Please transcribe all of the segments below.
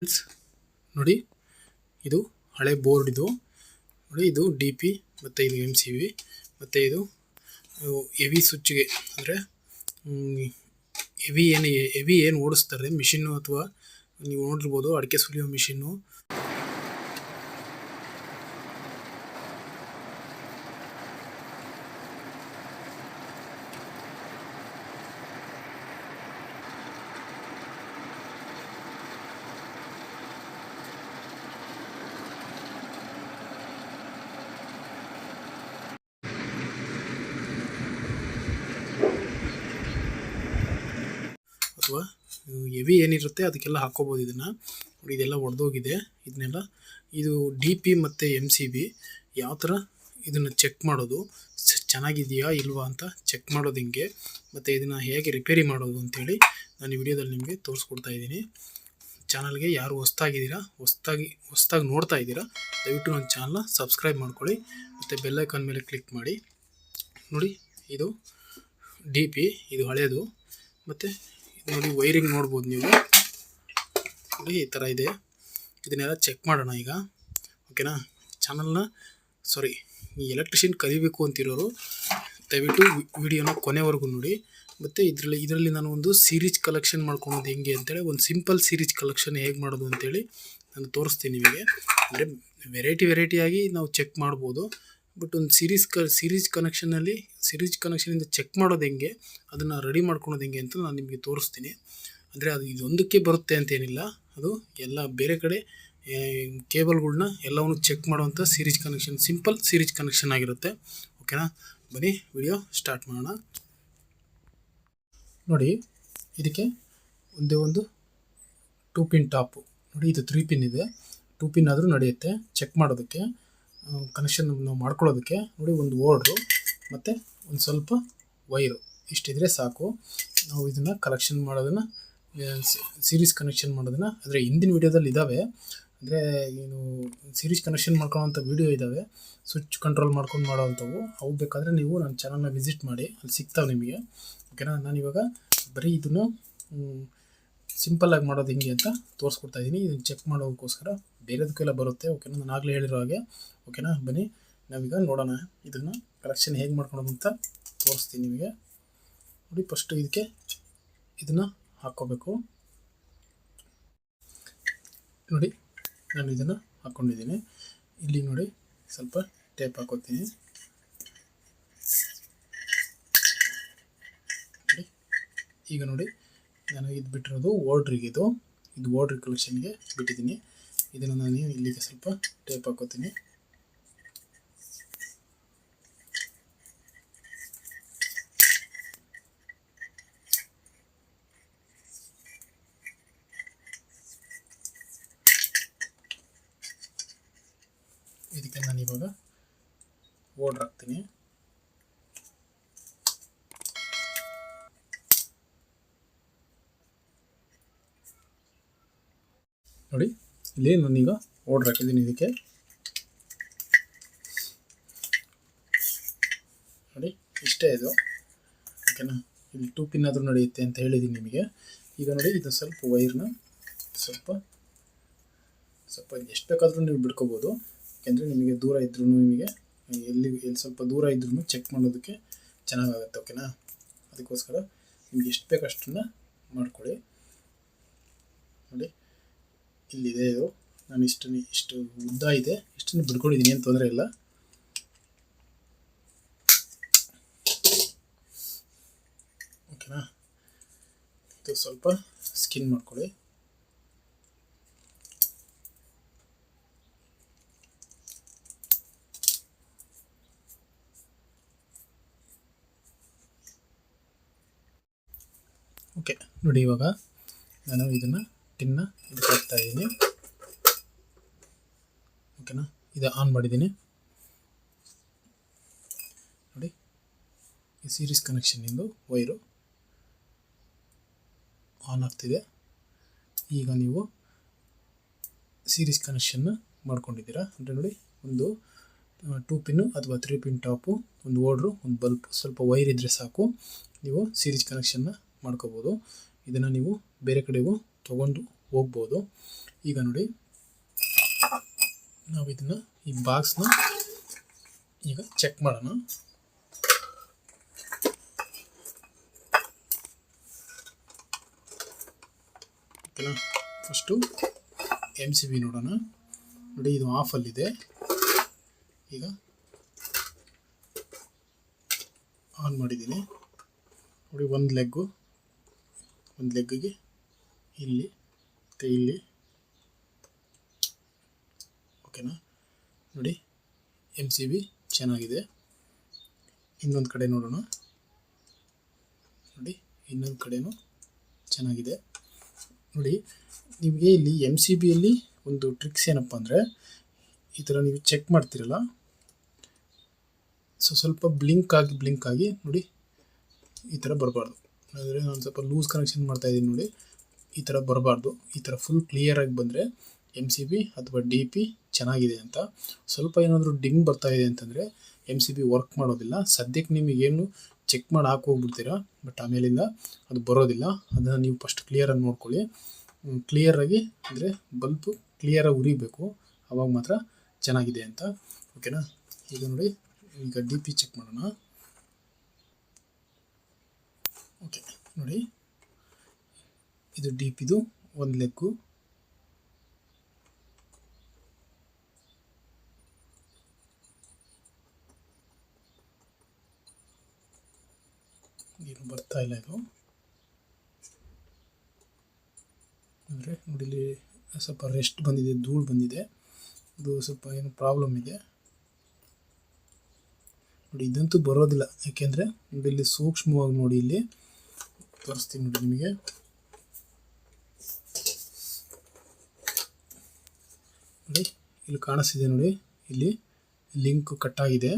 Friends ನೋಡಿ, ಇದು ಹಳೆ ಬೋರ್ಡ್. ಇದು ನೋಡಿ, ಇದು ಡಿ ಪಿ ಮತ್ತು ಇದು ಎಮ್ ಸಿ ವಿ ಮತ್ತು ಇದು ಹೆವಿ ಸ್ವಿಚ್ಗೆ ಅಂದರೆ ಹೆವಿ ಏನು ಓಡಿಸ್ತಾರೆ ಮಿಷಿನ್ನು, ಅಥವಾ ನೀವು ನೋಡಿರ್ಬೋದು ಅಡಿಕೆ ಸುಲಿಯೋ ಮಿಷಿನ್ನು. ಅಥವಾ ಹೆವಿ ಏನಿರುತ್ತೆ ಅದಕ್ಕೆಲ್ಲ ಹಾಕ್ಕೋಬೋದು. ಇದನ್ನು ನೋಡಿ, ಇದೆಲ್ಲ ಒಡೆದೋಗಿದೆ. ಇದನ್ನೆಲ್ಲ ಇದು ಡಿ ಪಿ ಮತ್ತು ಎಮ್ ಸಿ ಬಿ ಯಾವ ಥರ ಇದನ್ನು ಚೆಕ್ ಮಾಡೋದು, ಚೆನ್ನಾಗಿದೆಯಾ ಇಲ್ವಾ ಅಂತ ಚೆಕ್ ಮಾಡೋದು ಹಿಂಗೆ, ಮತ್ತು ಇದನ್ನು ಹೇಗೆ ರಿಪೇರಿ ಮಾಡೋದು ಅಂತೇಳಿ ನಾನು ಈ ವಿಡಿಯೋದಲ್ಲಿ ನಿಮಗೆ ತೋರಿಸ್ಕೊಡ್ತಾ ಇದ್ದೀನಿ. ಚಾನಲ್ಗೆ ಯಾರು ಹೊಸ್ದಾಗಿ ನೋಡ್ತಾ ಇದ್ದೀರಾ, ದಯವಿಟ್ಟು ನನ್ನ ಚಾನಲ್ನ ಸಬ್ಸ್ಕ್ರೈಬ್ ಮಾಡ್ಕೊಳ್ಳಿ ಮತ್ತು ಬೆಲ್ಲೈಕಾನ್ ಮೇಲೆ ಕ್ಲಿಕ್ ಮಾಡಿ. ನೋಡಿ, ಇದು ಡಿ ಪಿ, ಇದು ಹಳೆಯದು. ಮತ್ತು ನೋಡಿ, ವೈರಿಂಗ್ ನೋಡ್ಬೋದು ನೀವು. ನೋಡಿ, ಈ ಥರ ಇದೆ. ಇದನ್ನೆಲ್ಲ ಚೆಕ್ ಮಾಡೋಣ ಈಗ, ಓಕೆನಾ. ಚಾನಲ್ನ ಈ ಎಲೆಕ್ಟ್ರಿಷಿಯನ್ ಕಲಿಬೇಕು ಅಂತಿರೋರು ದಯವಿಟ್ಟು ವಿಡಿಯೋನ ಕೊನೆವರೆಗೂ ನೋಡಿ. ಮತ್ತು ಇದರಲ್ಲಿ ನಾನು ಒಂದು ಸೀರೀಸ್ ಕಲೆಕ್ಷನ್ ಮಾಡ್ಕೊಳೋದು ಹೆಂಗೆ ಅಂತೇಳಿ, ಒಂದು ಸಿಂಪಲ್ ಸೀರೀಸ್ ಕಲೆಕ್ಷನ್ ಹೇಗೆ ಮಾಡೋದು ಅಂತೇಳಿ ನಾನು ತೋರಿಸ್ತೀನಿ ನಿಮಗೆ. ಅಂದರೆ ವೆರೈಟಿಯಾಗಿ ನಾವು ಚೆಕ್ ಮಾಡ್ಬೋದು, ಬಟ್ ಒಂದು ಸೀರೀಸ್ ಕನೆಕ್ಷನಿಂದ ಚೆಕ್ ಮಾಡೋದು ಹೆಂಗೆ, ಅದನ್ನು ರೆಡಿ ಮಾಡ್ಕೊಳೋದು ಹೆಂಗೆ ಅಂತ ನಾನು ನಿಮಗೆ ತೋರಿಸ್ತೀನಿ. ಅಂದರೆ ಅದು ಇದೊಂದಕ್ಕೆ ಬರುತ್ತೆ ಅಂತೇನಿಲ್ಲ, ಅದು ಎಲ್ಲ ಬೇರೆ ಕಡೆ ಕೇಬಲ್ಗಳ್ನ ಎಲ್ಲವನ್ನು ಚೆಕ್ ಮಾಡುವಂಥ ಸಿಂಪಲ್ ಸೀರೀಸ್ ಕನೆಕ್ಷನ್ ಆಗಿರುತ್ತೆ, ಓಕೆನಾ. ಬನ್ನಿ ವಿಡಿಯೋ ಸ್ಟಾರ್ಟ್ ಮಾಡೋಣ. ನೋಡಿ, ಇದಕ್ಕೆ ಒಂದು 2 ಪಿನ್ ಟಾಪು. ನೋಡಿ, ಇದು 3 ಪಿನ್ ಇದೆ. 2 ಪಿನ್ ಆದರೂ ನಡೆಯುತ್ತೆ ಚೆಕ್ ಮಾಡೋದಕ್ಕೆ, ಕನೆಕ್ಷನ್ ನಾವು ಮಾಡ್ಕೊಳ್ಳೋದಕ್ಕೆ. ನೋಡಿ, ಒಂದು ಓಡ್ರು ಮತ್ತು ಒಂದು ಸ್ವಲ್ಪ ವೈರು ಇಷ್ಟಿದ್ರೆ ಸಾಕು. ನಾವು ಇದನ್ನು ಕಲೆಕ್ಷನ್ ಮಾಡೋದನ್ನು, ಸೀರೀಸ್ ಕನೆಕ್ಷನ್ ಮಾಡೋದನ್ನು, ಅಂದರೆ ಹಿಂದಿನ ವಿಡಿಯೋದಲ್ಲಿ ಇದ್ದಾವೆ. ಅಂದರೆ ಏನು ಸೀರೀಸ್ ಕನೆಕ್ಷನ್ ಮಾಡ್ಕೊಳ್ಳೋವಂಥ ವಿಡಿಯೋ ಇದ್ದಾವೆ, ಸ್ವಿಚ್ ಕಂಟ್ರೋಲ್ ಮಾಡ್ಕೊಂಡು ಮಾಡೋವಂಥವು. ಅವು ಬೇಕಾದರೆ ನೀವು ನನ್ನ ಚಾನಲ್ನ ವಿಸಿಟ್ ಮಾಡಿ, ಅಲ್ಲಿ ಸಿಗ್ತಾವೆ ನಿಮಗೆ, ಓಕೆನಾ. ನಾನಿವಾಗ ಬರೀ ಇದನ್ನು ಸಿಂಪಲ್ಲಾಗಿ ಮಾಡೋದು ಹೆಂಗೆ ಅಂತ ತೋರಿಸ್ಕೊಡ್ತಾ ಇದ್ದೀನಿ. ಇದನ್ನು ಚೆಕ್ ಮಾಡೋದಕ್ಕೋಸ್ಕರ ಬೇರೆದಕ್ಕೆಲ್ಲ ಬರುತ್ತೆ, ಓಕೆನಾ, ನಾನು ಆಗಲೇ ಹೇಳಿರೋ ಹಾಗೆ, ಓಕೆನಾ. ಬನ್ನಿ ನಾವೀಗ ನೋಡೋಣ ಇದನ್ನು ಕಲೆಕ್ಷನ್ ಹೇಗೆ ಮಾಡ್ಕೊಳೋದು ಅಂತ ತೋರಿಸ್ತೀನಿ ನಿಮಗೆ. ನೋಡಿ, ಫಸ್ಟು ಇದನ್ನು ಹಾಕ್ಕೋಬೇಕು. ನೋಡಿ, ನಾನು ಇದನ್ನು ಹಾಕ್ಕೊಂಡಿದ್ದೀನಿ. ಇಲ್ಲಿ ನೋಡಿ, ಸ್ವಲ್ಪ ಟೇಪ್ ಹಾಕೋತೀನಿ. ನೋಡಿ, ಈಗ ನೋಡಿ, ನಾನು ಇದು ಬಿಟ್ಟಿರೋದು ಓಡ್ರಿಗೆ, ಇದು ಓಡ್ರಿ ಕಲೆಕ್ಷನ್ಗೆ ಬಿಟ್ಟಿದ್ದೀನಿ. ಇದನ್ನು ನಾನು ಇಲ್ಲಿಗೆ ಸ್ವಲ್ಪ ಟೇಪ್ ಹಾಕೋತೀನಿ. ಇದಕ್ಕೆ ನಾನು ಇವಾಗ ಓಡ್ರ್ ಹಾಕ್ತೀನಿ. ನೋಡಿ, ಇಲ್ಲಿ ನಾನೀಗ ಓಡ್ರ್ ಹಾಕಿದ್ದೀನಿ ಇದಕ್ಕೆ. ನೋಡಿ, ಇಷ್ಟೇ ಇದು, ಓಕೆನಾ. ಇಲ್ಲಿ 2 ಪಿನ್ ಆದರೂ ನಡೆಯುತ್ತೆ ಅಂತ ಹೇಳಿದ್ದೀನಿ ನಿಮಗೆ. ಈಗ ನೋಡಿ, ಇದು ಸ್ವಲ್ಪ ವೈರ್ನ ಸ್ವಲ್ಪ ಎಷ್ಟು ಬೇಕಾದರೂ ನೀವು ಬಿಡ್ಕೋಬೋದು. ಯಾಕೆಂದರೆ ನಿಮಗೆ ದೂರ ಇದ್ರೂ, ನಿಮಗೆ ಎಲ್ಲಿ ಸ್ವಲ್ಪ ದೂರ ಇದ್ರೂ ಚೆಕ್ ಮಾಡೋದಕ್ಕೆ ಚೆನ್ನಾಗಾಗುತ್ತೆ, ಓಕೆನಾ. ಅದಕ್ಕೋಸ್ಕರ ನಿಮ್ಗೆ ಎಷ್ಟು ಬೇಕು ಅಷ್ಟನ್ನು ಮಾಡ್ಕೊಳ್ಳಿ. ನೋಡಿ, ಇಲ್ಲಿದೆ ಇದು. ನಾನು ಇಷ್ಟು ಉದ್ದ ಇದೆ, ಇಷ್ಟನ್ನು ಬಿಡ್ಕೊಂಡಿದ್ದೀನಿ, ಏನು ತೊಂದರೆ ಇಲ್ಲ, ಓಕೆನಾ. ಇದು ಸ್ವಲ್ಪ ಸ್ಕಿನ್ ಮಾಡ್ಕೊಳ್ಳಿ. ಓಕೆ, ನೋಡಿ, ಇವಾಗ ನಾನು ಇದನ್ನು ಟಿನ್ನ ಇದಕ್ಕೆ ಹಾಕ್ತಾ ಇದ್ದೀನಿ, ಓಕೆನಾ. ಇದು ಆನ್ ಮಾಡಿದ್ದೀನಿ. ನೋಡಿ, ಈ ಸೀರೀಸ್ ಕನೆಕ್ಷನ್ನಿಂದು ವೈರು ಆನ್ ಆಗ್ತಿದೆ. ಈಗ ನೀವು ಸೀರೀಸ್ ಕನೆಕ್ಷನ್ನ ಮಾಡ್ಕೊಂಡಿದ್ದೀರಾ ಅಂದರೆ ನೋಡಿ, ಒಂದು 2 ಪಿನ್ನು ಅಥವಾ 3 ಪಿನ್ ಟಾಪು, ಒಂದು ಓಡ್ರು, ಒಂದು ಬಲ್ಪ್, ಸ್ವಲ್ಪ ವೈರ್ ಇದ್ದರೆ ಸಾಕು, ನೀವು ಸೀರೀಸ್ ಕನೆಕ್ಷನ್ನ ಮಾಡ್ಕೋಬೋದು. ಇದನ್ನು ನೀವು ಬೇರೆ ಕಡೆಗೂ ತೊಗೊಂಡು ಹೋಗ್ಬೋದು. ಈಗ ನೋಡಿ ನಾವು ಇದನ್ನು ಈ ಬಾಕ್ಸ್ನ ಈಗ ಚೆಕ್ ಮಾಡೋಣ. ಓಕೆನಾ, ಫಸ್ಟು MCB ನೋಡೋಣ. ನೋಡಿ ಇದು ಆಫಲ್ಲಿದೆ. ಈಗ ಆನ್ ಮಾಡಿದ್ದೀನಿ. ನೋಡಿ ಒಂದು ಲೆಗ್ಗಿಗೆ ಇಲ್ಲಿ ಮತ್ತು ಇಲ್ಲಿ. ಓಕೆನಾ, ನೋಡಿ MCB ಚೆನ್ನಾಗಿದೆ. ಇನ್ನೊಂದು ಕಡೆ ನೋಡೋಣ. ನೋಡಿ ಇನ್ನೊಂದು ಕಡೆನೂ ಚೆನ್ನಾಗಿದೆ. ನೋಡಿ ನಿಮಗೆ ಇಲ್ಲಿ MCBಯಲ್ಲಿ ಒಂದು ಟ್ರಿಕ್ಸ್ ಏನಪ್ಪ ಅಂದರೆ, ಈ ಥರ ನೀವು ಚೆಕ್ ಮಾಡ್ತೀರಲ್ಲ, ಸ್ವಲ್ಪ ಬ್ಲಿಂಕ್ ಆಗಿ ನೋಡಿ ಈ ಥರ ಬರಬಾರ್ದು. ಅಂದರೆ ನಾನು ಸ್ವಲ್ಪ ಲೂಸ್ ಕನೆಕ್ಷನ್ ಮಾಡ್ತಾಯಿದ್ದೀನಿ ನೋಡಿ, ಈ ಥರ ಬರಬಾರ್ದು. ಈ ಥರ ಫುಲ್ ಕ್ಲಿಯರಾಗಿ ಬಂದರೆ MCB ಅಥವಾ DP ಚೆನ್ನಾಗಿದೆ ಅಂತ. ಸ್ವಲ್ಪ ಏನಾದರೂ ಡಿಮ್ ಬರ್ತಾಯಿದೆ ಅಂತಂದರೆ MCB ವರ್ಕ್ ಮಾಡೋದಿಲ್ಲ. ಸದ್ಯಕ್ಕೆ ನಿಮಗೇನು ಚೆಕ್ ಮಾಡಿ ಹಾಕೋಗ್ಬಿಡ್ತೀರಾ, ಬಟ್ ಆಮೇಲಿಂದ ಅದು ಬರೋದಿಲ್ಲ. ಅದನ್ನು ನೀವು ಫಸ್ಟ್ ಕ್ಲಿಯರಾಗಿ ನೋಡ್ಕೊಳ್ಳಿ. ಕ್ಲಿಯರಾಗಿ ಅಂದರೆ ಬಲ್ಬು ಕ್ಲಿಯರಾಗಿ ಉರಿಬೇಕು, ಆವಾಗ ಮಾತ್ರ ಚೆನ್ನಾಗಿದೆ ಅಂತ. ಓಕೆನಾ, ಈಗ ನೋಡಿ ಈಗ DP ಚೆಕ್ ಮಾಡೋಣ. ಓಕೆ ನೋಡಿ, ಇದು DPದು ಒಂದು ಲೆಗ್ಗು. ಏನು ಬರ್ತಾ ಇಲ್ಲ ಇದು. ಅಂದರೆ ನೋಡಿ ಇಲ್ಲಿ ಸ್ವಲ್ಪ ರೆಸ್ಟ್ ಬಂದಿದೆ, ಧೂಳು ಬಂದಿದೆ. ಇದು ಸ್ವಲ್ಪ ಏನು ಪ್ರಾಬ್ಲಮ್ ಇದೆ ನೋಡಿ. ಇದಂತೂ ಬರೋದಿಲ್ಲ, ಯಾಕೆಂದರೆ ನೋಡಿ ಇಲ್ಲಿ ಸೂಕ್ಷ್ಮವಾಗಿ ನೋಡಿ, ಇಲ್ಲಿ ತೋರಿಸ್ತೀನಿ ನೋಡಿ ನಿಮಗೆ. ನೋಡಿ ಇಲ್ಲಿ ಕಾಣಿಸ್ತಿದೆ ನೋಡಿ, ಇಲ್ಲಿ ಲಿಂಕ್ ಕಟ್ಟಾಗಿದೆ.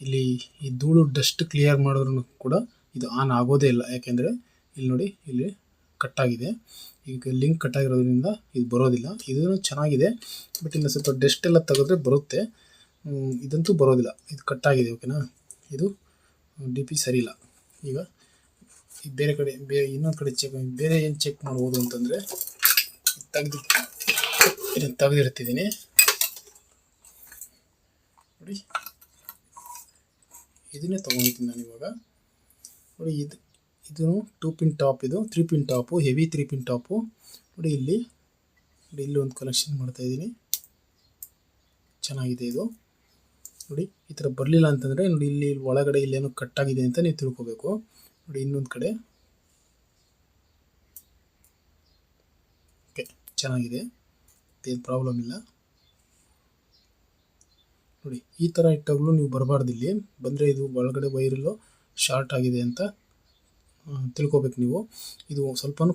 ಇಲ್ಲಿ ಈ ಧೂಳು ಡಸ್ಟ್ ಕ್ಲಿಯರ್ ಮಾಡಿದ್ರೂ ಕೂಡ ಇದು ಆನ್ ಆಗೋದೇ ಇಲ್ಲ, ಯಾಕೆಂದರೆ ಇಲ್ಲಿ ನೋಡಿ ಇಲ್ಲಿ ಕಟ್ಟಾಗಿದೆ. ಈಗ ಲಿಂಕ್ ಕಟ್ಟಾಗಿರೋದ್ರಿಂದ ಇದು ಬರೋದಿಲ್ಲ. ಇದೂ ಚೆನ್ನಾಗಿದೆ, ಬಟ್ ಇನ್ನು ಸ್ವಲ್ಪ ಡಸ್ಟ್ ಎಲ್ಲ ತೆಗೆದ್ರೆ ಬರುತ್ತೆ. ಇದಂತೂ ಬರೋದಿಲ್ಲ, ಇದು ಕಟ್ಟಾಗಿದೆ. ಓಕೆನಾ, ಇದು DP ಸರಿ ಇಲ್ಲ. ಈಗ ಬೇರೆ ಕಡೆ ಇನ್ನೊಂದು ಕಡೆ ಬೇರೆ ಏನು ಚೆಕ್ ಮಾಡ್ಬೋದು ಅಂತಂದರೆ, ತೆಗೆದಿರ್ತಿದ್ದೀನಿ ನೋಡಿ. ಇದನ್ನೇ ತೊಗೊಂಡಿದ್ದೀನಿ ನಾನು ಇವಾಗ. ನೋಡಿ ಇದು 2 ಪಿನ್ ಟಾಪ್, ಇದು 3 pin top, heavy 3 pin top. ನೋಡಿ ಇಲ್ಲಿ ಒಂದು ಕನೆಕ್ಷನ್ ಮಾಡ್ತಾಯಿದ್ದೀನಿ. ಚೆನ್ನಾಗಿದೆ ಇದು. ನೋಡಿ ಈ ಥರ ಬರಲಿಲ್ಲ ಅಂತಂದರೆ ನೋಡಿ ಇಲ್ಲಿ ಒಳಗಡೆ ಇಲ್ಲೇನೋ ಕಟ್ಟಾಗಿದೆ ಅಂತ ನೀವು ತಿಳ್ಕೊಬೇಕು. ನೋಡಿ ಇನ್ನೊಂದು ಕಡೆ ಓಕೆ ಚೆನ್ನಾಗಿದೆ, ಏನು ಪ್ರಾಬ್ಲಮ್ ಇಲ್ಲ. ನೋಡಿ ಈ ಥರ ಇಟ್ಟಾಗಲೂ ನೀವು ಬರಬಾರ್ದು. ಇಲ್ಲಿ ಬಂದರೆ ಇದು ಒಳಗಡೆ ವೈರಲ್ಲು ಶಾರ್ಟ್ ಆಗಿದೆ ಅಂತ ತಿಳ್ಕೊಬೇಕು ನೀವು. ಇದು ಸ್ವಲ್ಪನೂ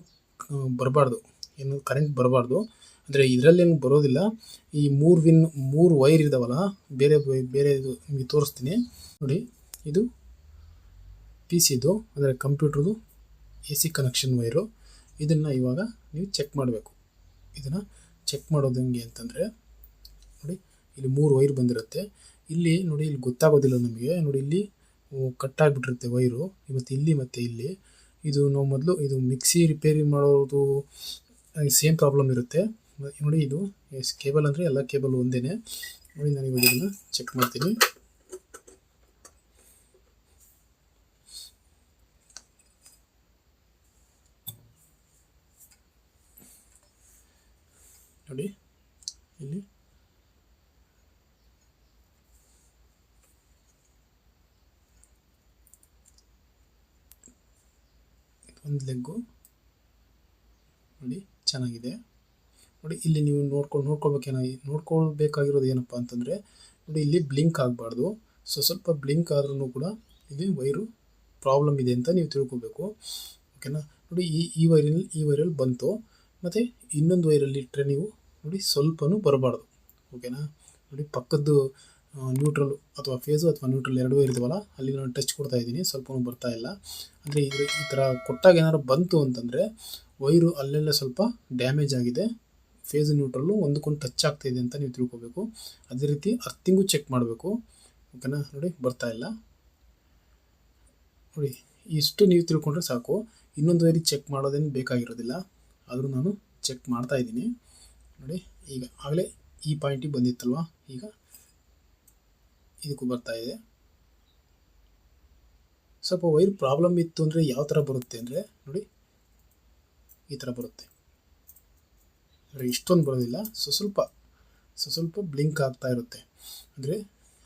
ಬರಬಾರ್ದು, ಏನು ಕರೆಂಟ್ ಬರಬಾರ್ದು. ಅಂದರೆ ಇದರಲ್ಲೇನು ಬರೋದಿಲ್ಲ. ಈ 3 ವೈರ್ ಇದ್ದಾವಲ್ಲ, ಬೇರೆ ಇದು ನಿಮಗೆ ತೋರಿಸ್ತೀನಿ ನೋಡಿ. ಇದು PCದು ಅಂದರೆ ಕಂಪ್ಯೂಟ್ರದು AC ಕನೆಕ್ಷನ್ ವೈರು. ಇದನ್ನು ಇವಾಗ ನೀವು ಚೆಕ್ ಮಾಡಬೇಕು. ಇದನ್ನು ಚೆಕ್ ಮಾಡೋದು ಹೆಂಗೆ ಅಂತಂದರೆ, ನೋಡಿ ಇಲ್ಲಿ 3 ವೈರ್ ಬಂದಿರುತ್ತೆ. ಇಲ್ಲಿ ನೋಡಿ ಇಲ್ಲಿ ಗೊತ್ತಾಗೋದಿಲ್ಲ ನಮಗೆ. ನೋಡಿ ಇಲ್ಲಿ ಕಟ್ಟಾಗಿಬಿಟ್ಟಿರುತ್ತೆ ವೈರು, ಮತ್ತು ಇಲ್ಲಿ ಇದು ನಾವು ಮೊದಲು ಇದು ಮಿಕ್ಸಿ ರಿಪೇರಿ ಮಾಡೋದು ಸೇಮ್ ಪ್ರಾಬ್ಲಮ್ ಇರುತ್ತೆ ನೋಡಿ. ಇದು ಕೇಬಲ್ ಅಂದರೆ ಎಲ್ಲ ಕೇಬಲ್ ಒಂದೇ ನೋಡಿ. ನಾನು ಇವಾಗ ಇದನ್ನು ಚೆಕ್ ಮಾಡ್ತೀನಿ. ನೋಡಿ ಇಲ್ಲಿ ಒಂದು ಲೆಗ್ಗು ನೋಡಿ ಚೆನ್ನಾಗಿದೆ. ನೋಡಿ ಇಲ್ಲಿ ನೀವು ನೋಡ್ಕೊಳ್ಬೇಕಾಗಿರೋದು ಏನಪ್ಪ ಅಂತಂದರೆ, ನೋಡಿ ಇಲ್ಲಿ ಬ್ಲಿಂಕ್ ಆಗಬಾರ್ದು. ಸ್ವಲ್ಪ ಬ್ಲಿಂಕ್ ಆದ್ರೂ ಕೂಡ ಇಲ್ಲಿ ವೈರು ಪ್ರಾಬ್ಲಮ್ ಇದೆ ಅಂತ ನೀವು ತಿಳ್ಕೊಬೇಕು. ಓಕೆನಾ, ನೋಡಿ ಈ ವೈರಲ್ಲಿ ಬಂತು, ಮತ್ತು ಇನ್ನೊಂದು ವೈರಲ್ಲಿ ಇಟ್ಟರೆ ನೀವು ನೋಡಿ ಸ್ವಲ್ಪನೂ ಬರಬಾರ್ದು. ಓಕೆನಾ, ನೋಡಿ ಪಕ್ಕದ್ದು ನ್ಯೂಟ್ರಲ್ ಅಥವಾ ಫೇಸು ಅಥವಾ ನ್ಯೂಟ್ರಲ್ 2 ವೈರ್ ಇದಾವಲ್ಲ, ಅಲ್ಲಿ ನಾನು ಟಚ್ ಕೊಡ್ತಾ ಇದ್ದೀನಿ, ಸ್ವಲ್ಪನೂ ಬರ್ತಾ ಇಲ್ಲ. ಅಂದರೆ ಈ ಥರ ಕೊಟ್ಟಾಗ ಏನಾದ್ರು ಬಂತು ಅಂತಂದರೆ ವೈರು ಅಲ್ಲೆಲ್ಲ ಸ್ವಲ್ಪ ಡ್ಯಾಮೇಜ್ ಆಗಿದೆ, ಫೇಸ್ ನ್ಯೂಟ್ರಲ್ಲು ಒಂದಕ್ಕೊಂದು ಟಚ್ ಆಗ್ತಾಯಿದೆ ಅಂತ ನೀವು ತಿಳ್ಕೊಬೇಕು. ಅದೇ ರೀತಿ ಅರ್ಥಿಂಗು ಚೆಕ್ ಮಾಡಬೇಕು. ಓಕೆನಾ, ನೋಡಿ ಬರ್ತಾ ಇಲ್ಲ. ನೋಡಿ ಇಷ್ಟು ನೀವು ತಿಳ್ಕೊಂಡ್ರೆ ಸಾಕು. ಇನ್ನೊಂದು ವೈರಿಗೆ ಚೆಕ್ ಮಾಡೋದೇನು ಬೇಕಾಗಿರೋದಿಲ್ಲ, ಆದರೂ ನಾನು ಚೆಕ್ ಮಾಡ್ತಾ ಇದ್ದೀನಿ ನೋಡಿ. ಈಗ ಆಗಲೇ ಈ ಪಾಯಿಂಟಿಗೆ ಬಂದಿತ್ತಲ್ವ, ಈಗ ಇದಕ್ಕೂ ಬರ್ತಾ ಇದೆ. ಸ್ವಲ್ಪ ವೈರ್ ಪ್ರಾಬ್ಲಮ್ ಇತ್ತು ಅಂದರೆ ಯಾವ ಥರ ಬರುತ್ತೆ ಅಂದರೆ ನೋಡಿ, ಈ ಥರ ಬರುತ್ತೆ. ಅಂದರೆ ಇಷ್ಟೊಂದು ಬರೋದಿಲ್ಲ, ಸ್ವಲ್ಪ ಬ್ಲಿಂಕ್ ಆಗ್ತಾ ಇರುತ್ತೆ. ಅಂದರೆ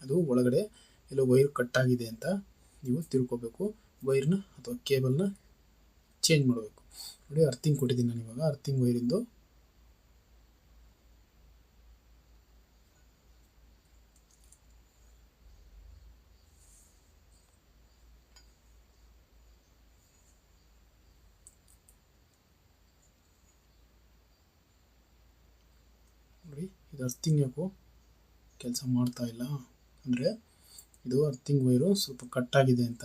ಅದು ಒಳಗಡೆ ಎಲ್ಲೋ ವೈರ್ ಕಟ್ಟಾಗಿದೆ ಅಂತ ನೀವು ತಿಳ್ಕೊಬೇಕು. ವೈರ್ನ ಅಥವಾ ಕೇಬಲ್ನ ಚೇಂಜ್ ಮಾಡಬೇಕು. ನೋಡಿ, ಅರ್ಥಿಂಗ್ ಕೊಟ್ಟಿದ್ದೀನಿ ನಾನು ಇವಾಗ. ಅರ್ಥಿಂಗ್ ವೈರಿಂದು ನೋಡಿ, ಇದು ಅರ್ಥಿಂಗ್ ಯಾಕೋ ಕೆಲಸ ಮಾಡ್ತಾ ಇಲ್ಲ ಅಂದರೆ ಇದು ಅರ್ಥಿಂಗ್ ವೈರು ಸ್ವಲ್ಪ ಕಟ್ಟಾಗಿದೆ ಅಂತ.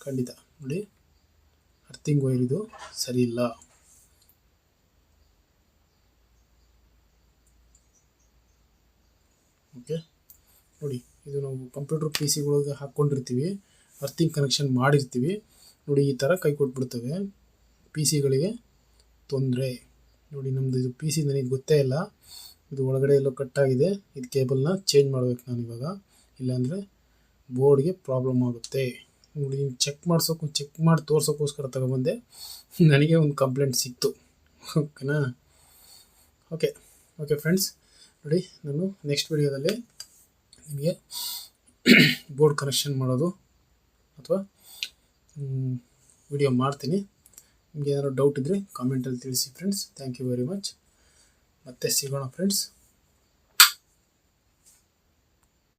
ಖಂಡಿತ ನೋಡಿ, ಅರ್ಥಿಂಗ್ ವೈರ್ ಇದು ಸರಿ ಇಲ್ಲ. ಓಕೆ ನೋಡಿ, ಇದು ನಾವು ಕಂಪ್ಯೂಟರ್ ಪಿ ಸಿಗಳಿಗೆ ಹಾಕ್ಕೊಂಡಿರ್ತೀವಿ, ಅರ್ಥಿಂಗ್ ಕನೆಕ್ಷನ್ ಮಾಡಿರ್ತೀವಿ ನೋಡಿ, ಈ ಥರ ಕೈ ಕೊಟ್ಬಿಡ್ತವೆ. ಪಿ ಸಿಗಳಿಗೆ ತೊಂದರೆ ನೋಡಿ. ನಮ್ಮದು ಇದು ಪಿ ಸಿ ನನಗೆ ಗೊತ್ತೇ ಇಲ್ಲ, ಇದು ಒಳಗಡೆ ಎಲ್ಲೋ ಕಟ್ಟಾಗಿದೆ. ಇದು ಕೇಬಲ್ನ ಚೇಂಜ್ ಮಾಡಬೇಕು ನಾನು ಇವಾಗ, ಇಲ್ಲಾಂದರೆ ಬೋರ್ಡ್ಗೆ ಪ್ರಾಬ್ಲಮ್ ಆಗುತ್ತೆ ನೋಡಿ. ಚೆಕ್ ಮಾಡಿ ತೋರ್ಸೋಕ್ಕೋಸ್ಕರ ತಗೊಬಂದೆ, ನನಗೆ ಒಂದು ಕಂಪ್ಲೇಂಟ್ ಸಿಕ್ತು. ಓಕೆನಾ? ಓಕೆ ಫ್ರೆಂಡ್ಸ್, ನೋಡಿ ನಾನು ನೆಕ್ಸ್ಟ್ ವಿಡಿಯೋದಲ್ಲಿ ನಿಮಗೆ ಬೋರ್ಡ್ ಕನೆಕ್ಷನ್ ಮಾಡೋದು ಅಥವಾ ವಿಡಿಯೋ ಮಾಡ್ತೀನಿ. ನಿಮಗೆ ಏನಾದ್ರು ಡೌಟ್ ಇದ್ದರೆ ಕಾಮೆಂಟಲ್ಲಿ ತಿಳಿಸಿ friends. Thank you very much. ಮತ್ತೆ ಸಿಗೋಣ ಫ್ರೆಂಡ್ಸ್.